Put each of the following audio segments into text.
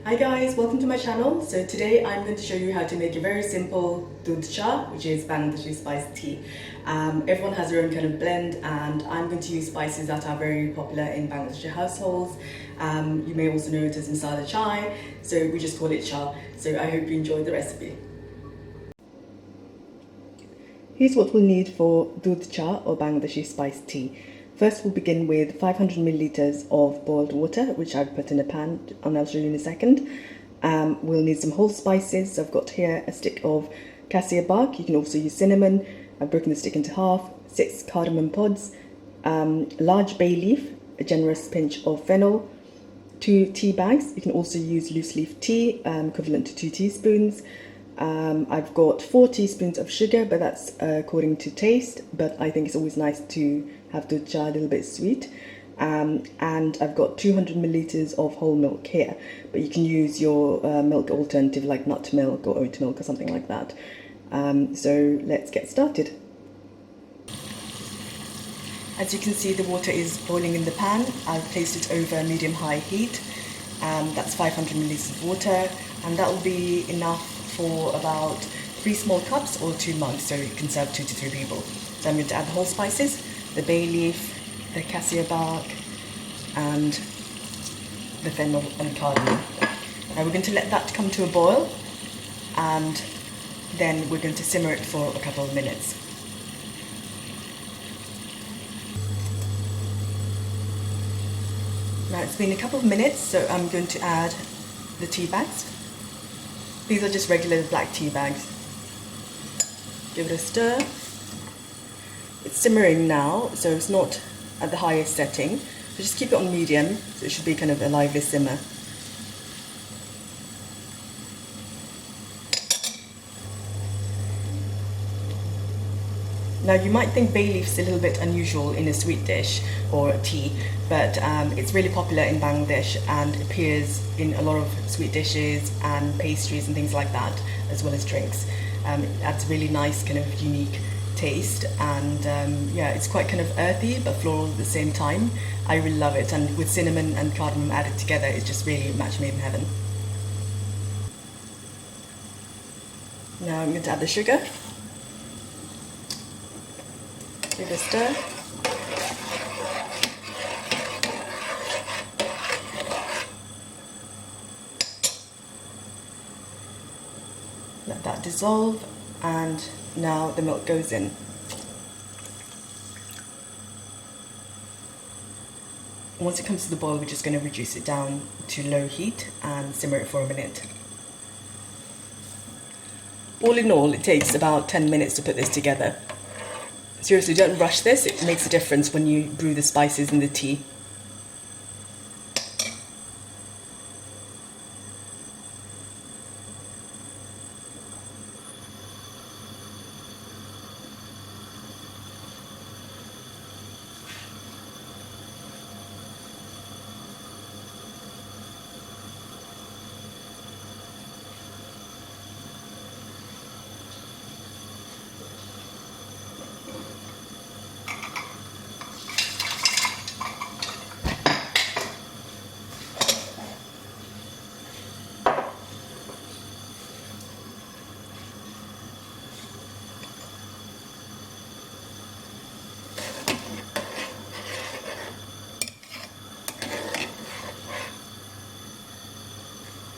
Hi guys, welcome to my channel. So today I'm going to show you how to make a very simple Doodh cha, which is Bangladeshi spiced tea. Everyone has their own kind of blend, and I'm going to use spices that are very popular in Bangladeshi households. You may also know it as Masala chai, so we just call it cha. So I hope you enjoy the recipe. Here's what we'll need for Doodh cha or Bangladeshi spiced tea. First, we'll begin with 500 milliliters of boiled water, which I've put in a pan, and I'll show you in a second. We'll need some whole spices. So I've got here a stick of cassia bark. You can also use cinnamon. I've broken the stick into half. 6 cardamom pods, large bay leaf, a generous pinch of fennel, 2 tea bags. You can also use loose leaf tea, equivalent to 2 teaspoons. I've got 4 teaspoons of sugar, but that's according to taste, but I think it's always nice to have the cha a little bit sweet. And I've got 200 milliliters of whole milk here, but you can use your milk alternative like nut milk or oat milk or something like that. So let's get started. As you can see, the water is boiling in the pan. I've placed it over medium-high heat. That's 500 milliliters of water, and that will be enough for about 3 small cups or 2 mugs, so you can serve 2 to 3 people. So I'm going to add the whole spices, the bay leaf, the cassia bark, and the fennel and cardamom. Now we're going to let that come to a boil, and then we're going to simmer it for a couple of minutes. Now it's been a couple of minutes, so I'm going to add the tea bags. These are just regular black tea bags. Give it a stir. It's simmering now, so it's not at the highest setting. So just keep it on medium, so it should be kind of a lively simmer. Now you might think bay leaf's a little bit unusual in a sweet dish or a tea, but it's really popular in Bangladesh and appears in a lot of sweet dishes and pastries and things like that, as well as drinks. It adds a really nice kind of unique taste, and yeah, it's quite kind of earthy but floral at the same time. I really love it, and with cinnamon and cardamom added together, it's just really a match made in heaven. Now I'm going to add the sugar. Give it a stir. Let that dissolve, and now the milk goes in. Once it comes to the boil, we're just going to reduce it down to low heat and simmer it for a minute. All in all, it takes about 10 minutes to put this together. Seriously, don't rush this. It makes a difference when you brew the spices in the tea.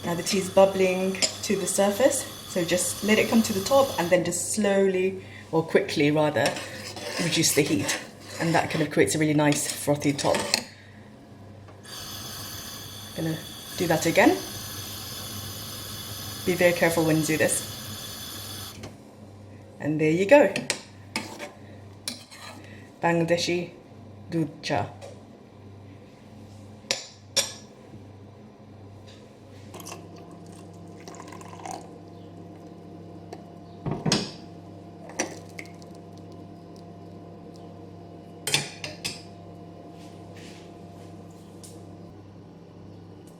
Now the tea is bubbling to the surface, so just let it come to the top and then just slowly, or quickly rather, reduce the heat, and that kind of creates a really nice frothy top. I'm gonna do that again. Be very careful when you do this. And there you go. Bangladeshi Doodh cha.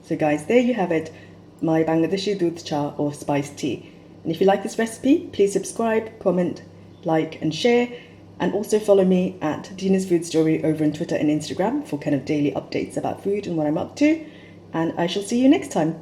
So guys, there you have it, my Bangladeshi Doodh cha or spiced tea. And if you like this recipe, please subscribe, comment, like and share. And also follow me at Dina's Food Story over on Twitter and Instagram for kind of daily updates about food and what I'm up to. And I shall see you next time.